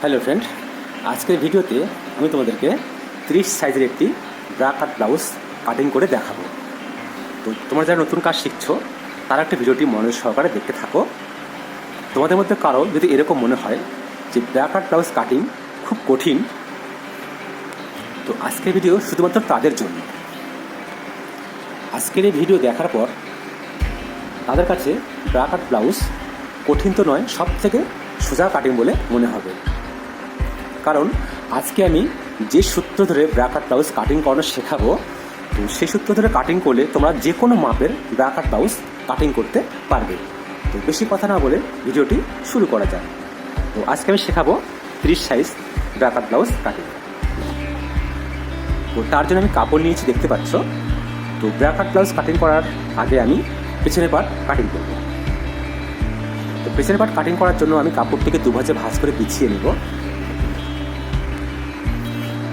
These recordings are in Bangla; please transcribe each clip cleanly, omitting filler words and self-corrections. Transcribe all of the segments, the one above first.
হ্যালো ফ্রেন্ড, আজকের ভিডিওতে আমি তোমাদেরকে 30 সাইজের একটি ব্রা কাট ব্লাউজ কাটিং করে দেখাবো। তো তোমরা যারা নতুন কাজ শিখছো তারা একটা ভিডিওটি মনোযোগ সহকারে দেখতে থাকো। তোমাদের মধ্যে কারো যদি এরকম মনে হয় যে ব্রা কাট ব্লাউজ কাটিং খুব কঠিন, তো আজকের ভিডিও শুধুমাত্র তাদের জন্য। আজকের এই ভিডিও দেখার পর তাদের কাছে ব্রা কাট ব্লাউজ কঠিন তো নয়, সব থেকে সোজা কাটিং বলে মনে হবে। কারণ আজকে আমি যে সূত্র ধরে ব্রা কাট ব্লাউজ কাটিং করানো শেখাবো, তো সেই সূত্র ধরে কাটিং করলে তোমরা যে কোনো মাপের ব্রা কাট ব্লাউজ কাটিং করতে পারবে। তো বেশি কথা না বলে ভিডিওটি শুরু করা যায়। তো আজকে আমি শেখাবো 30 সাইজ ব্রা কাট ব্লাউজ কাটিং। তো তার জন্য আমি কাপড় নিয়েছি, দেখতে পাচ্ছ। তো ব্রা কাট ব্লাউজ কাটিং করার আগে আমি পেছনের পার্ট কাটিং করব। তো পেছনের পার্ট কাটিং করার জন্য আমি কাপড়টিকে দুভাজে ভাঁজ করে বিছিয়ে নেব।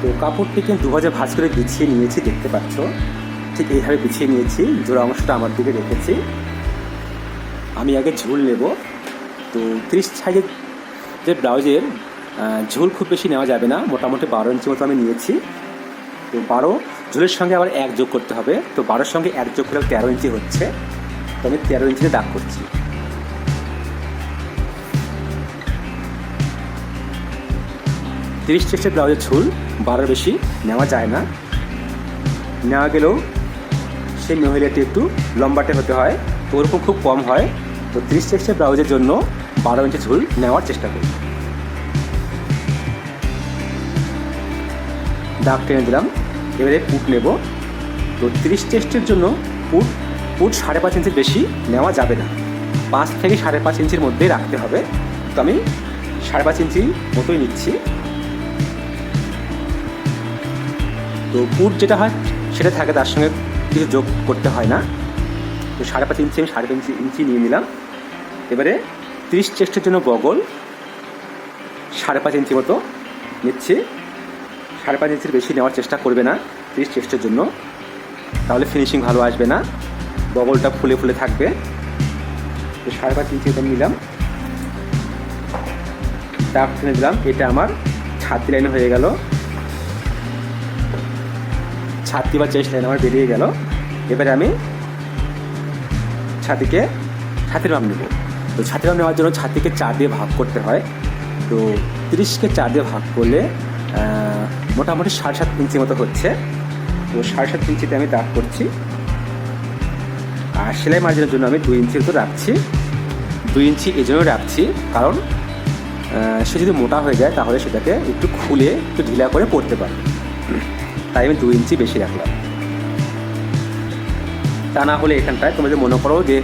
তো কাপড়টিকে দুভাজে ভাঁজ করে বিছিয়ে নিয়েছি, দেখতে পাচ্ছ। ঠিক এইভাবে বিছিয়ে নিয়েছি, জোড়া অংশটা আমার দিকে রেখেছি। আমি আগে ঝুল নেব। তো 30 সাইজের যে ব্লাউজের ঝুল খুব বেশি নেওয়া যাবে না, মোটামুটি 12 ইঞ্চি মতো আমি নিয়েছি। তো 12 ঝুলের সঙ্গে আবার 1 যোগ করতে হবে। তো 12-এর সঙ্গে 1 যোগ করে 13 ইঞ্চি হচ্ছে। তো আমি 13 ইঞ্চিতে দাগ করছি। 30 চেস্টের ব্লাউজের ঝুল 12 বেশি নেওয়া যায় না, নেওয়া গেলেও সেই মহিলাটি একটু লম্বাটে হতে হয়, তো ওরকম খুব কম হয়। তো 30 চেস্টের ব্লাউজের জন্য 12 ইঞ্চি ঝুল নেওয়ার চেষ্টা করি। দাগ টেনে দিলাম। এবারে পুট নেব। তো 30 চেস্টের জন্য পুট 5.5 ইঞ্চির বেশি নেওয়া যাবে না, 5 থেকে 5.5 ইঞ্চির মধ্যেই রাখতে হবে। তো আমি 5.5 ইঞ্চি মতোই নিচ্ছি। তো পুট যেটা হয় সেটা থাকে, তার সঙ্গে কিছু যোগ করতে হয় না। তো 5.5 ইঞ্চি আমি 5.5 ইঞ্চি নিয়ে নিলাম। এবারে 30 চেস্টের জন্য বগল 5.5 ইঞ্চি মতো নিচ্ছি। 5.5 ইঞ্চির বেশি নেওয়ার চেষ্টা করবে না 30 চেস্টের জন্য, তাহলে ফিনিশিং ভালো আসবে না, বগলটা ফুলে ফুলে থাকবে। তো 5.5 ইঞ্চি এটা নিলাম, দাগ টেনে দিলাম। এটা আমার ছাতি লাইন হয়ে গেল, ছাতি বা চেস্ট লাইন আমার বেরিয়ে গেল। এবারে আমি ছাতির মাপ নেব। তো ছাতির মাপ নেওয়ার জন্য ছাতিকে 4 দিয়ে ভাগ করতে হয়। তো 30কে 4 দিয়ে ভাগ করলে মোটামুটি 7.5 ইঞ্চি মতো হচ্ছে। তো 7.5 ইঞ্চিতে আমি দাগ করছি। আর সেলাই মার্জিনের জন্য আমি 2 ইঞ্চির তো রাখছি। 2 ইঞ্চি এই জন্য রাখছি কারণ সে যদি মোটা হয়ে যায় তাহলে সেটাকে একটু খুলে একটু ঢিলা করে পরতে পারে, তাই আমি 2 ইঞ্চি বেশি রাখলাম। তা না হলে এখানটায় তোমরা যদি মনে করো যে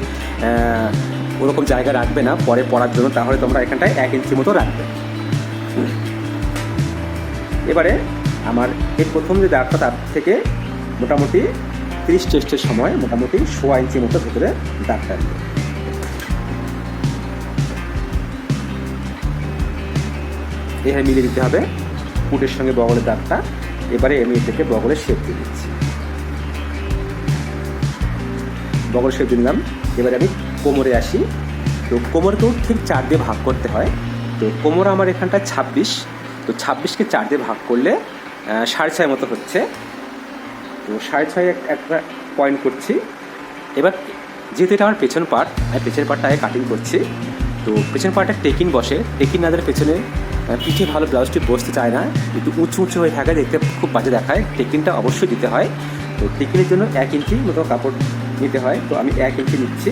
ওরকম জায়গা রাখবে না পরে পরার জন্য, তাহলে তোমরা এখানটায় 1 ইঞ্চি মতো রাখবে। এবারে আমার এই প্রথম যে দাগটা, তার থেকে মোটামুটি 30 চেস্টের সময় মোটামুটি 1.5 ইঞ্চি মতো ভেতরে দাগ টানবে। এখানে মিলিয়ে দিতে হবে পুটের সঙ্গে বগলের দাগটা। এবারে আমি এটাকে বগলের শেপ দিয়ে দিচ্ছি। বগল শেপ দিয়ে নিলাম। এবারে আমি কোমরে আসি। তো কোমরকেও ঠিক 4 দিয়ে ভাগ করতে হয়। তো কোমর আমার এখানটায় 26। তো 26কে 4 দিয়ে ভাগ করলে 6.5 মতো হচ্ছে। তো 6.5 একটা পয়েন্ট করছি। এবার যেহেতু এটা আমার পেছন পার্ট, আমি পেছনের পার্টটা আগে কাটিং করছি। তো পেছন পার্টে টেকিন বসে, টেকিন না দিলে পেছনে পিঠে ভালো ব্লাউজটি বসতে চায় না, একটু উঁচু উঁচু হয়ে থাকে, দেখতে খুব বাজে দেখায়। টেকিনটা অবশ্যই দিতে হয়। তো টেকিনের জন্য 1 ইঞ্চি মতো কাপড় নিতে হয়। তো আমি 1 ইঞ্চি নিচ্ছি।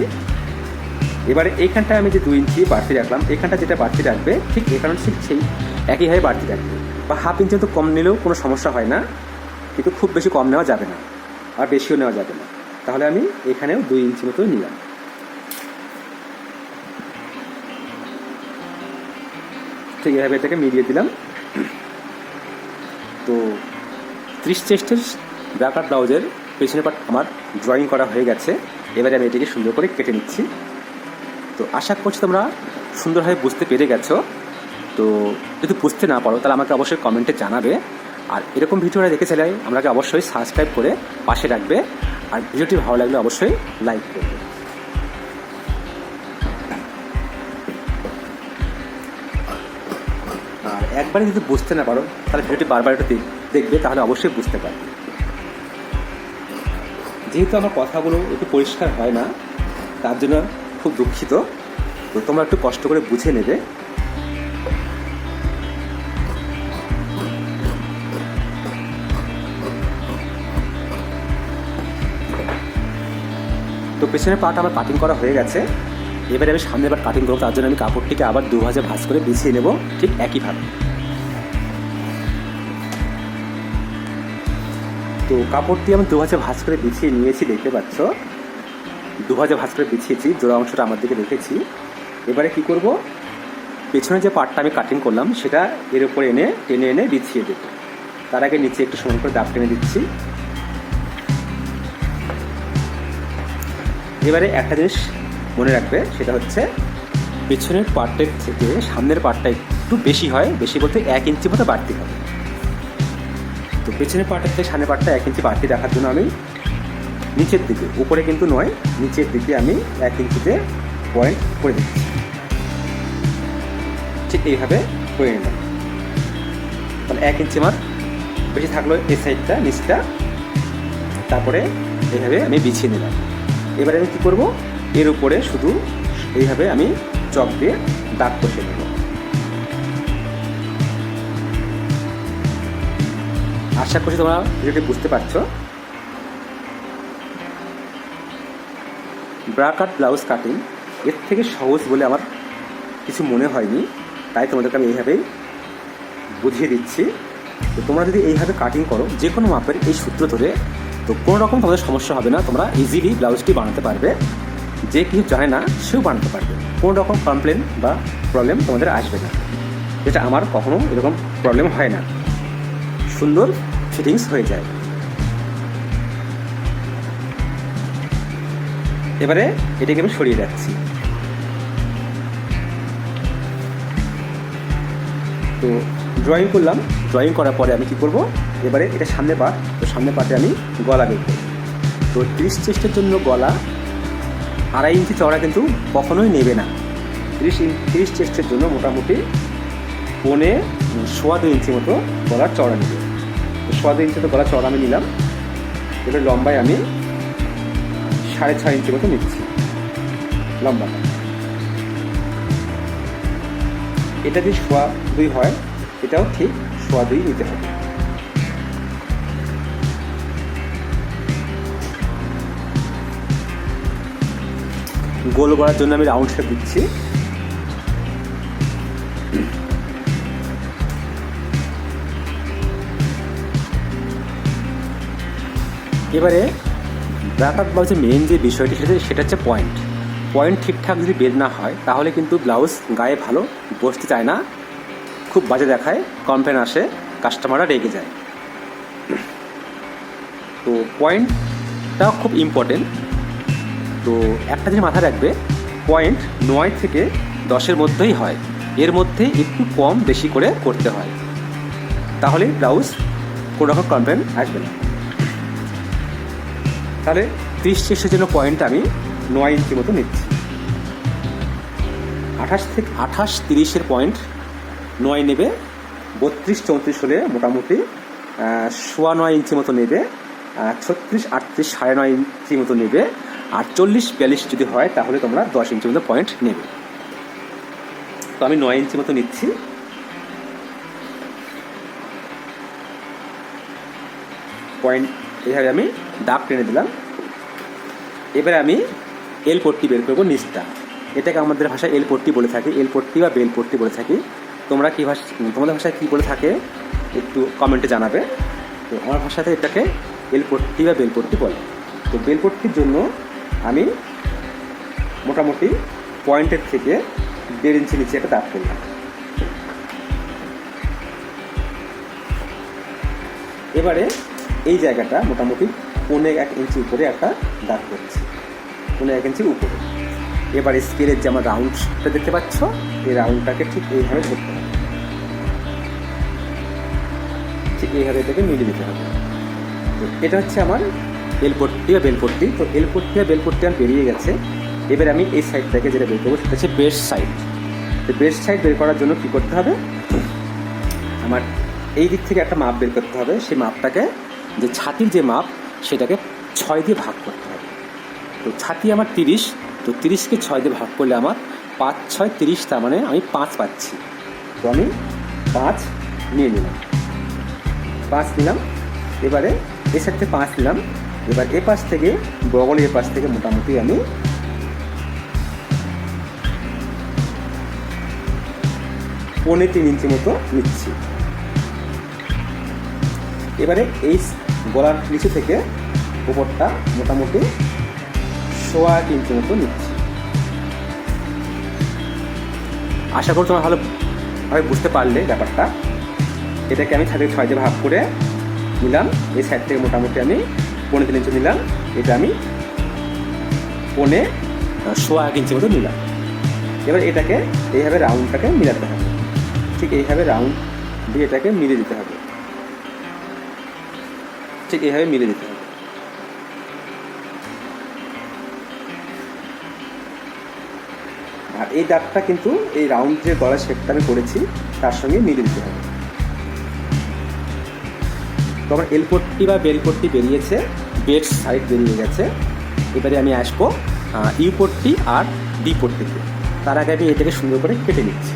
এবারে এইখানটায় আমি যে 2 ইঞ্চি বাড়তি রাখলাম, এখানটা যেটা বাড়তি রাখবে ঠিক এখানে ঠিক সেই একইভাবে বাড়তি রাখবে, বা 1/2 ইঞ্চি মতো কম নিলেও কোনো সমস্যা হয় না, কিন্তু খুব বেশি কম নেওয়া যাবে না, আর বেশিও নেওয়া যাবে না। তাহলে আমি এখানেও 2 ইঞ্চি মতো নিলাম। ঠিক এভাবে এটাকে মিলিয়ে দিলাম। তো 30 চেস্টের ব্রা কাট ব্লাউজের পেছনের পার্ট আমার ড্রয়িং করা হয়ে গেছে। এবারে আমি এটাকে সুন্দর করে কেটে নিচ্ছি। তো আশা করছি তোমরা সুন্দরভাবে বুঝতে পেরে গেছো। তো যদি বুঝতে না পারো তাহলে আমাকে অবশ্যই কমেন্টে জানাবে। আর এরকম ভিডিওটা দেখে চাইলে আমাকে অবশ্যই সাবস্ক্রাইব করে পাশে রাখবে। আর ভিডিওটি ভালো লাগলে অবশ্যই লাইক করবে। আর একবারে যদি বুঝতে না পারো তাহলে ভিডিওটি বারবার একটু দেখবে, তাহলে অবশ্যই বুঝতে পারবে। যেহেতু আমার কথাগুলো একটু পরিষ্কার হয় না, তার জন্য খুব দুঃখিত। তো তোমরা একটু কষ্ট করে বুঝে নেবে। তো পেছনের পার্ট আমার কাটিং করা হয়ে গেছে। এবারে আমি সামনের পার্ট কাটিং করবো, তার জন্য আমি কাপড়টিকে আবার দুভাজে ভাঁজ করে বিছিয়ে নেব ঠিক একইভাবে। তো কাপড়টি আমি দুভাজে ভাঁজ করে বিছিয়ে নিয়েছি, দেখতে পাচ্ছ দুভাজে ভাঁজ করে বিছিয়েছি, জোড়া অংশটা আমার দিকে রেখেছি। এবারে কি করব, পেছনে যে পার্টটা আমি কাটিং করলাম সেটা এর উপরে টেনে এনে বিছিয়ে দেব। তার আগে নিচে একটু সমান করে দাগ টেনে দিচ্ছি। এবারে একটা জিনিস মনে রাখবে, সেটা হচ্ছে পেছনের পার্টের থেকে সামনের পার্টটা একটু বেশি হয়, বেশি বলতে 1 ইঞ্চি মতো বাড়তি হবে। তো পেছনের পার্টের থেকে সামনের পার্টটা 1 ইঞ্চি বাড়তি রাখার জন্য আমি নিচের দিকে, উপরে কিন্তু নয়, নিচের দিকে আমি 1 ইঞ্চিতে পয়েন্ট করে দিচ্ছি। ঠিক এইভাবে করে নিলাম। তাহলে 1 ইঞ্চি আমার বেশি থাকলো এই সাইডটা, নিচটা। তারপরে এইভাবে আমি বিছিয়ে নিলাম। এবারে আমি কী করবো, এর উপরে শুধু এইভাবে আমি চক দিয়ে দাগ কষে নেব। আশা করছি তোমরা ভিডিওটি বুঝতে পারছো। ব্রা কাট ব্লাউজ কাটিং এর থেকে সহজ বলে আমার কিছু মনে হয়নি, তাই তোমাদেরকে আমি এইভাবেই বুঝিয়ে দিচ্ছি। তো তোমরা যদি এইভাবে কাটিং করো যে কোনো মাপের এই সূত্র ধরে, তো কোনো রকম তোমাদের সমস্যা হবে না, তোমরা ইজিলি ব্লাউজটি বানাতে পারবে। যে কেউ জানে না সেও বানাতে পারবে, কোনো রকম কমপ্লেন বা প্রবলেম তোমাদের আসবে না। যেটা আমার কখনো এরকম প্রবলেম হয় না, সুন্দর ফিটিংস হয়ে যায়। এবারে এটাকে আমি সরিয়ে যাচ্ছি। তো ড্রয়িং করলাম, ড্রয়িং করার পরে আমি কি করব, এবারে এটা সামনে পার্ট, তো সামনে পার্টে আমি গলা বের করব। তো 30 চেস্টের জন্য গলা 2.5 ইঞ্চি চওড়া কিন্তু কখনোই নেবে না। 30 চেস্টের জন্য মোটামুটি 1.25 ইঞ্চি মতো গলার চওড়া নেবে। 1.25 ইঞ্চি তো গলার চওড়া আমি নিলাম। এবার লম্বায় আমি 6.5 ইঞ্চি মতো নিচ্ছি লম্বাটা। এটা যদি 2.25 হয়, এটাও ঠিক 2.25 নিতে হবে। গোল করার জন্য আমি রাউন্ড শেপ দিচ্ছি। এবারে ব্রা কাট ব্লাউজের মেন যে বিষয়টি সেটা হচ্ছে পয়েন্ট ঠিকঠাক যদি বের না হয় তাহলে কিন্তু ব্লাউজ গায়ে ভালো বসতে চায় না, খুব বাজে দেখায়, কমপ্লেন আসে, কাস্টমাররা রেগে যায়। তো পয়েন্টটাও খুব ইম্পর্টেন্ট। তো একটা জিনিস মাথায় রাখবে, পয়েন্ট 9 থেকে 10-এর মধ্যেই হয়, এর মধ্যে একটু কম বেশি করে করতে হয়, তাহলে ব্লাউজ কোনো রকম কমপ্লেন আসবে না। তাহলে 30 চেস্টের জন্য পয়েন্ট আমি 9 ইঞ্চি মতো নিচ্ছি। 28-30-এর পয়েন্ট 9 নেবে, 32-34 হলে মোটামুটি 9.25 ইঞ্চি মতো নেবে, 36-38 9.5 ইঞ্চি মতো নেবে, আর 40-42 যদি হয় তাহলে তোমরা 10 ইঞ্চি মতো পয়েন্ট নেবে। তো আমি 9 ইঞ্চি মতো নিচ্ছি। পয়েন্ট এইভাবে আমি দাগ টেনে দিলাম। এবারে আমি এল পট্টি বের করবো, নিচটা। এটাকে আমাদের ভাষায় এল পট্টি বলে থাকি, এল পট্টি বা বেল পট্টি বলে থাকি। তোমরা কি তোমাদের ভাষায় কী বলে থাকে একটু কমেন্টে জানাবে। তো আমার ভাষাতে এটাকে এল পট্টি বা বেল পট্টি বলে। তো বেল পট্টির জন্য আমি মোটামুটি পয়েন্টের থেকে 1.5 ইঞ্চি নিচে একটা দাগ করলাম। এবারে এই জায়গাটা মোটামুটি 1.25 ইঞ্চি উপরে একটা দাগ করছি, 1.25 ইঞ্চির উপরে। এবার স্কেলের যে আমার রাউন্ডটা দেখতে পাচ্ছ, এই রাউন্ডটাকে ঠিক এইভাবে ধরতে হবে, ঠিক এইভাবে এটাকে মিলিয়ে দিতে হবে। তো এটা হচ্ছে আমার এল পট্টি বা বেল পট্টি। তো এল পট্টি বা বেল পট্টি আমার বেরিয়ে গেছে। এবার আমি এই সাইড থেকে যেটা বের করবো সেটা হচ্ছে ব্রেস্ট সাইড। তো ব্রেস্ট সাইড বের করার জন্য কী করতে হবে, আমার এই দিক থেকে একটা মাপ বের করতে হবে। সেই মাপটাকে, যে ছাতির যে মাপ, সেটাকে 6 দিয়ে ভাগ করতে হবে। তো ছাতি আমার 30, তো 30কে 6 দিয়ে ভাগ করলে আমার 5 6 30, তার মানে আমি 5 পাচ্ছি। তো আমি 5 নিয়ে নিলাম, 5 নিলাম। এবারে এর সাথে 5 নিলাম। এবার এ পাশ থেকে, বগলের এ পাশ থেকে মোটামুটি আমি 3.25 ইঞ্চি মতো নিচ্ছি। এবারে এই গলার নিচে থেকে উপরটা মোটামুটি 1.25 ইঞ্চি মতো নিচ্ছি। আশা করি তোমরা ভালোভাবে বুঝতে পারলে ব্যাপারটা। এটাকে আমি 6 দিয়ে ভাগ করে নিলাম। এই সাইড থেকে মোটামুটি আমি 3.25 ইঞ্চি নিলাম। এটা আমি 1.25 ইঞ্চি মতো নিলাম। এবার এটাকে এইভাবে রাউন্ডটাকে মিলাতে হবে। ঠিক এইভাবে রাউন্ড দিয়ে এটাকে মিলে দিতে হবে। ঠিক এইভাবে মিলে দিতে হবে। আর এই দাগটা কিন্তু এই রাউন্ড যে গলার শেপটা আমি করেছি তার সঙ্গে মিলে দিতে হবে। তো আমার এল পট্টি বা বেল পট্টি বেরিয়েছে, বেড সাইড বেরিয়ে গেছে। এবারে আমি আসবো ইউ পট্টি আর ডি পট্টিতে। তার আগে আমি এটাকে সুন্দর করে কেটে নিচ্ছি।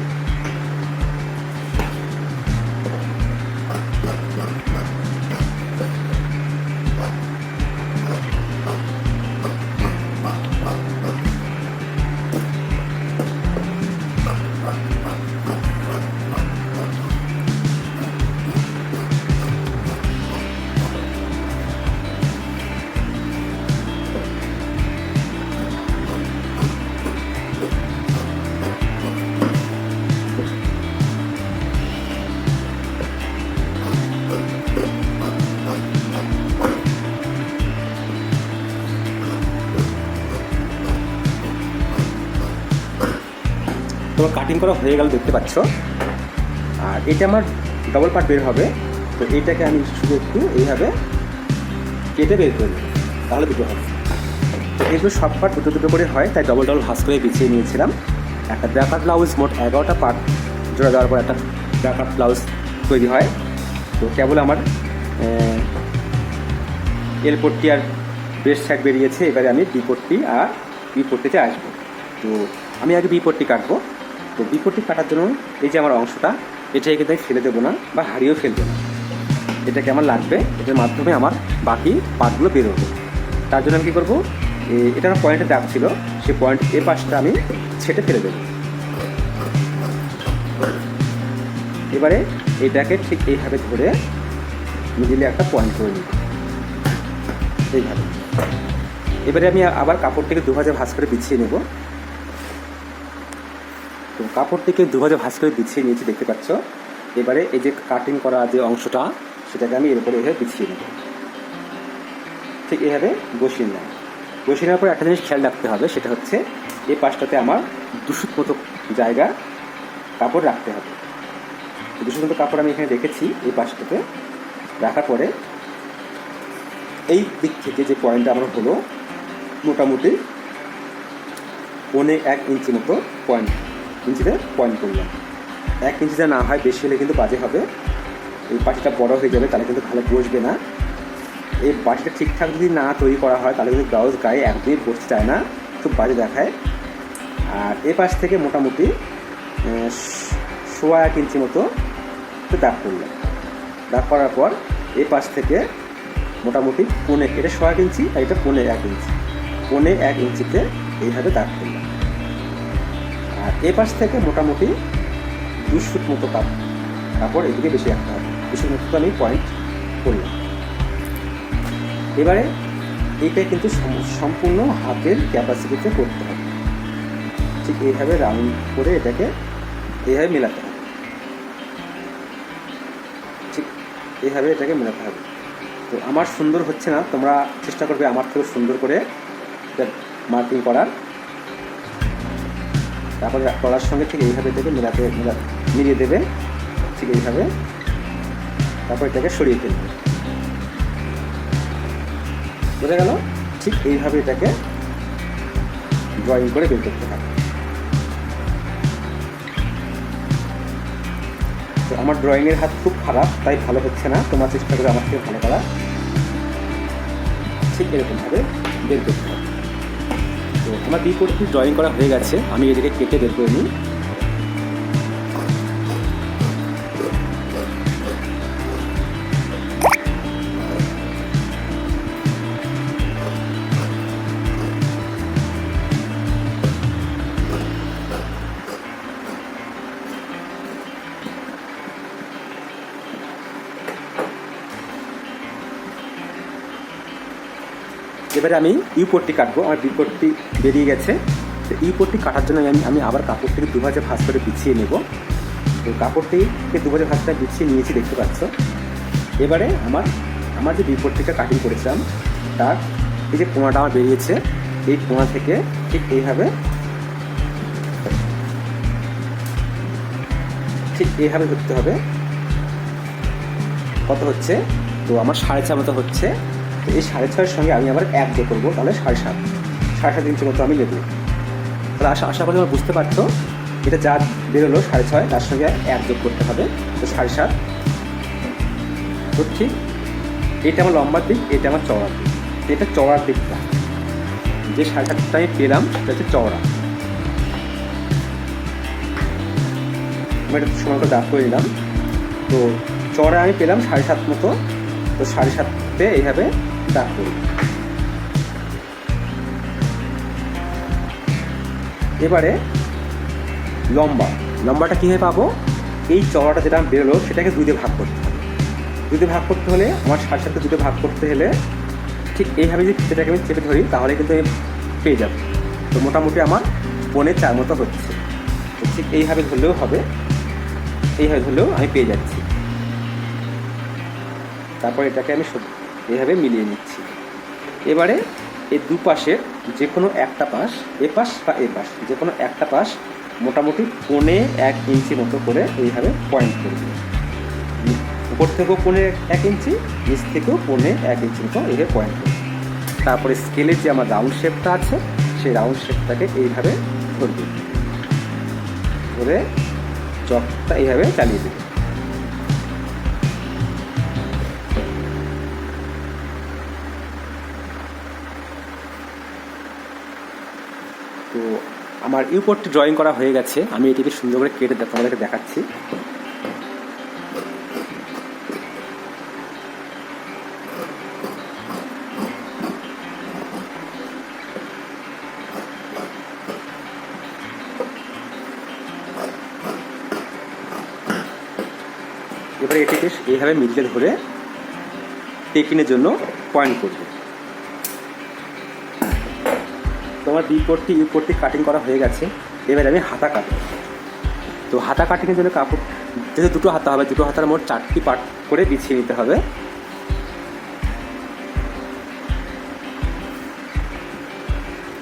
তোমার কাটিং করা হয়ে গেল দেখতে পাচ্ছ। আর এটা আমার ডবল পার্ট বের হবে। তো এইটাকে আমি শুধু একটু এইভাবে কেটে বের করে নেব, তাহলে দুটো হবে। তো এগুলো সব পার্ট দুটো দুটো করে হয়, তাই ডবল ভাঁজ করে বিছিয়ে নিয়েছিলাম। একটা ব্যাকার ব্লাউজ মোট 11টা পার্ট জোড়া দেওয়ার পর একটা ব্যাকার ব্লাউজ তৈরি হয়। তো কেবল আমার এল পট্টি আর ব্রেস্ট সাইড বেরিয়েছে। এবারে আমি বি পট্টি আর বি পট্টিতে আসবো। তো আমি আগে বি পট্টি কাটবো। তো বি পট্টি কাটার জন্য এই যে আমার অংশটা, এটাকে কিন্তু আমি ফেলে দেবো না বা হারিয়েও ফেলবো না। এটাকে আমার লাগবে, এটার মাধ্যমে আমার বাকি পার্টগুলো বেরোবে। তার জন্য আমি কী করবো, এটা আমার পয়েন্টে দাগ ছিল, সেই পয়েন্ট এ পাশটা আমি ছেটে ফেলে দেবো। এবারে এটাকে ঠিক এইভাবে ধরে মিডিলে একটা পয়েন্ট করে নিব, এইভাবে। এবারে আমি আবার কাপড়টিকে দুভাজে ভাঁজ করে বিছিয়ে নেব। তো কাপড়টিকে দুভাজে ভাঁজ করে বিছিয়ে নিয়েছি, দেখতে পাচ্ছ। এবারে এই যে কাটিং করা যে অংশটা, সেটাকে আমি এর উপরে এভাবে বিছিয়ে নেব। ঠিক এভাবে বসিয়ে নিলাম। বসিয়ে নেওয়ার পর একটা জিনিস খেয়াল রাখতে হবে, সেটা হচ্ছে এই পাশটাতে আমার 200 মতো জায়গা কাপড় রাখতে হবে। 200 মতো কাপড় আমি এখানে রেখেছি। এই পাশটাতে রাখার পরে এই দিক থেকে যে পয়েন্টটা আমার হলো মোটামুটি 1.25 ইঞ্চি মতো ইঞ্চিতে পয়েন্ট করলাম। 1 ইঞ্চিতে না হয়, বেশি হলে কিন্তু বাজে হবে। এই পাটিটা বড় হয়ে যাবে, তাহলে কিন্তু ভালো বসবে না। এই বাটিটা ঠিকঠাক যদি না তৈরি করা হয়, তাহলে কিন্তু ব্লাউজ গায়ে একদমই বসতে চায় না, খুব বাজে দেখায়। আর এ পাশ থেকে মোটামুটি 1.25 ইঞ্চি মতো দাগ করলাম। দাগ করার পর এ পাশ থেকে মোটামুটি এটা 1.25 ইঞ্চি আর এটা 1.25 ইঞ্চি, 1.25 ইঞ্চিতে এইভাবে দাগ করলাম। আর এ পাশ থেকে মোটামুটি 200 মতো কাপড় এদিকে বেশি রাখতে হবে। 200 মতো আমি পয়েন্ট করলাম। এবারে এইটা কিন্তু সম্পূর্ণ হাতের ক্যাপাসিটিতে করতে হবে। ঠিক এইভাবে রাউন্ড করে এটাকে এইভাবে মেলাতে হবে। ঠিক এইভাবে এটাকে মেলাতে হবে। তো আমার সুন্দর হচ্ছে না, তোমরা চেষ্টা করবে আমার থেকে সুন্দর করে এটা মার্কিং করার। তারপরে গলার সঙ্গে ঠিক এইভাবে এটাকে মিলিয়ে দেবে, ঠিক এইভাবে। তারপর এটাকে সরিয়ে ফেলবে, বোঝা গেল? ঠিক এইভাবে এটাকে ড্রয়িং করে বের করতে হবে। তো আমার ড্রয়িংয়ের হাত খুব খারাপ, তাই ভালো হচ্ছে না, তোমার চেষ্টা করে আমার থেকে ভালো করা। ঠিক এরকমভাবে বের করতে হবে। তো আমার দ্বিপট্টি ড্রয়িং করা হয়ে গেছে, আমি এদিকে কেটে বের করে নিই। এবারে আমি ইউপট্টি কাটবো। আমার বিপট্টি বেরিয়ে গেছে। তো ইউপট্টি কাটার জন্য আমি আবার কাপড়টিকে দুভাজে ভাঁজ করে বিছিয়ে নেব। তো কাপড়টিকে দুভাজে ভাঁজ করে বিছিয়ে নিয়েছি, দেখতে পাচ্ছ। এবারে আমার যে বিপট্টিটা কাটিং করেছিলাম তার এই যে কোণাটা আমার বেরিয়েছে, এই কোণা থেকে ঠিক এইভাবে ধরতে হবে। কত হচ্ছে? তো আমার 6.5 মতো হচ্ছে। তো এই 6.5-এর সঙ্গে আমি আবার 1 যোগ করবো, তাহলে 7.5 ইঞ্চি মতো আমি নেব। তাহলে আশা করি তোমরা বুঝতে পারছো, এটা যা বেরোলো 6.5, তার সঙ্গে 1 যোগ করতে হবে, তো 7.5। তো ঠিক এটা আমার লম্বার দিক, এটা আমার চওড়ার দিক। এটা চওড়ার দিকটা, যে 7.5টা আমি পেলাম সেটা হচ্ছে চওড়া। আমি এটা সময় করে দাগ করে নিলাম। তো চওড়া আমি পেলাম 7.5 মতো। তো 7.5-তে এইভাবে দাগ করি। এবারে লম্বাটা কীভাবে পাবো? এই চওড়াটা যেটা বেরোলো সেটাকে 2 দিয়ে ভাগ করতে হবে। 2 দিয়ে ভাগ করতে হলে আমার 7.5-কে 2 দিয়ে ভাগ করতে হলে ঠিক এইভাবে যদি ফিতেটাকে আমি চেপে ধরি, তাহলে কিন্তু আমি পেয়ে যাব। তো মোটামুটি আমার 4.25 মতো হচ্ছে। তো ঠিক এইভাবে ধরলেও হবে, এইভাবে ধরলেও আমি পেয়ে যাচ্ছি। তারপর এটাকে আমি এইভাবে মিলিয়ে নিচ্ছি। এবারে এই দুপাশের যে কোনো একটা পাশ, এপাশ বা এপাশ, যে কোনো একটা পাশ মোটামুটি 1.25 ইঞ্চি মতো করে এইভাবে পয়েন্ট করবে। উপর থেকেও 1.25 ইঞ্চি, নিচ থেকেও 1.25 ইঞ্চি মতো এইভাবে পয়েন্ট করবে। তারপরে স্কেলের যে আমার রাউন্ড শেপটা আছে, সেই রাউন্ড শেপটাকে এইভাবে ধরবে, ধরে চকটা এইভাবে চালিয়ে দেবে। তো আমার ইউপট্টি ড্রয়িং করা হয়ে গেছে, আমি এটিকে সুন্দর করে কেটে তোমাদেরকে দেখাচ্ছি। এবারে এটিকে এইভাবে মিডলে ধরে টেকিনের জন্য পয়েন্ট করবে। তোমার বিপট্টি ইউপট্টি কাটিং করা হয়ে গেছে। এবারে আমি হাতা কাটব। তো হাতা কাটিংয়ের জন্য কাপড় যেহেতু 2 হাতা হবে, 2 হাতার মোট 4টি পার্ট করে বিছিয়ে নিতে হবে।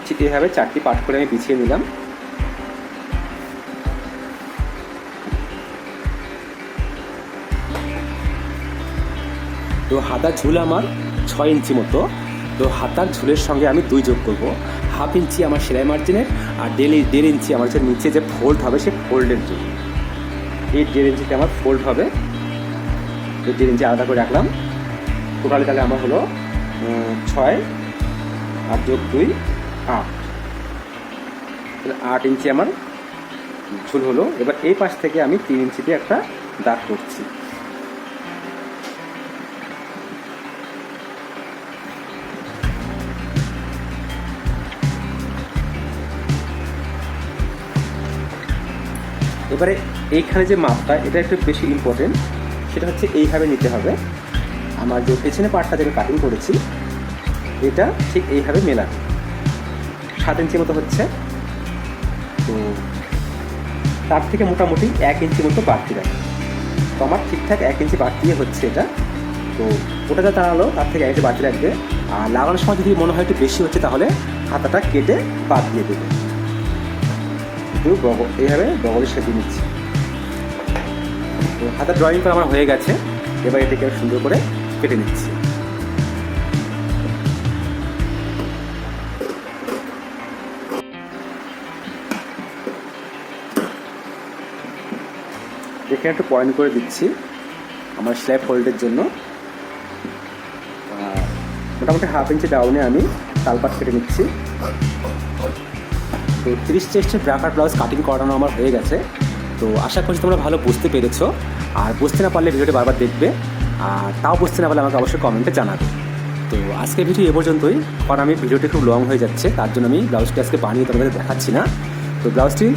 ঠিক এইভাবে 4টি পার্ট করে আমি বিছিয়ে নিলাম। তো হাতার ঝুল আমার 6 ইঞ্চি মতো। তো হাতার ঝুলের সঙ্গে আমি 2 যোগ করব। 1/2 ইঞ্চি আমার সেলাই মার্জিনের, আর 1.5 ইঞ্চি আমার যে নিচে যে ফোল্ড হবে সেই ফোল্ডের জন্য। এই 1.5 ইঞ্চিতে আমার ফোল্ড হবে। এই 1.5 ইঞ্চি আলাদা করে রাখলাম। টোটালি তাহলে আমার হলো 6 আর যোগ 2 8, তাহলে 8 ইঞ্চি আমার ঝুল হলো। এবার এই পাশ থেকে আমি 3 ইঞ্চিতে একটা দাগ করছি। এবারে এইখানে যে মাপটা, এটা একটু বেশি ইম্পর্টেন্ট। সেটা হচ্ছে এইভাবে নিতে হবে। আমার যে পেছনে পার্টটা যেটা কাটিং করেছি, এটা ঠিক এইভাবে মেলাবে। 7 ইঞ্চি মতো হচ্ছে। তো তার থেকে মোটামুটি 1 ইঞ্চি মতো বাড়তি রাখবে। তো আমার ঠিকঠাক 1 ইঞ্চি বাড়তি হচ্ছে এটা। তো ওটা যা দাঁড়ালো তার থেকে 1 ইঞ্চি বাড়তি রাখবে। আর লাগানোর সময় যদি মনে হয় একটু বেশি হচ্ছে, তাহলে হাতাটা কেটে বাদ দিয়ে দেবে। এইভাবে বগলের শেপ নিচ্ছি। তো হাতের ড্রয়িং করা আমার হয়ে গেছে। এবার এটাকে সুন্দর করে কেটে নিচ্ছি। এখানে একটু পয়েন্ট করে দিচ্ছি আমার সেলাই ফোল্ডের জন্য। মোটামুটি 1/2 ইঞ্চি ডাউনে আমি তালপাট কেটে নিচ্ছি। তো 30 চেস্টের ব্র্যাকার ব্লাউজ কাটিং করানো আমার হয়ে গেছে। তো আশা করছি তোমরা ভালো বুঝতে পেরেছো। আর বুঝতে না পারলে ভিডিওটি বারবার দেখবে, আর তাও বুঝতে না পারলে আমাকে অবশ্যই কমেন্টে জানাবে। তো আজকের ভিডিও এ পর্যন্তই, কারণ আমি ভিডিওটি খুব লং হয়ে যাচ্ছে, তার জন্য আমি ব্লাউজটি আজকে বানিয়ে তোমাদের দেখাচ্ছি না। তো ব্লাউজটি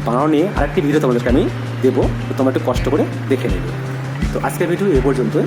বানানো নিয়ে আরেকটি ভিডিও তোমাদেরকে আমি দেবো, তো তোমরা একটু কষ্ট করে দেখে নেবে। তো আজকের ভিডিও এ পর্যন্তই।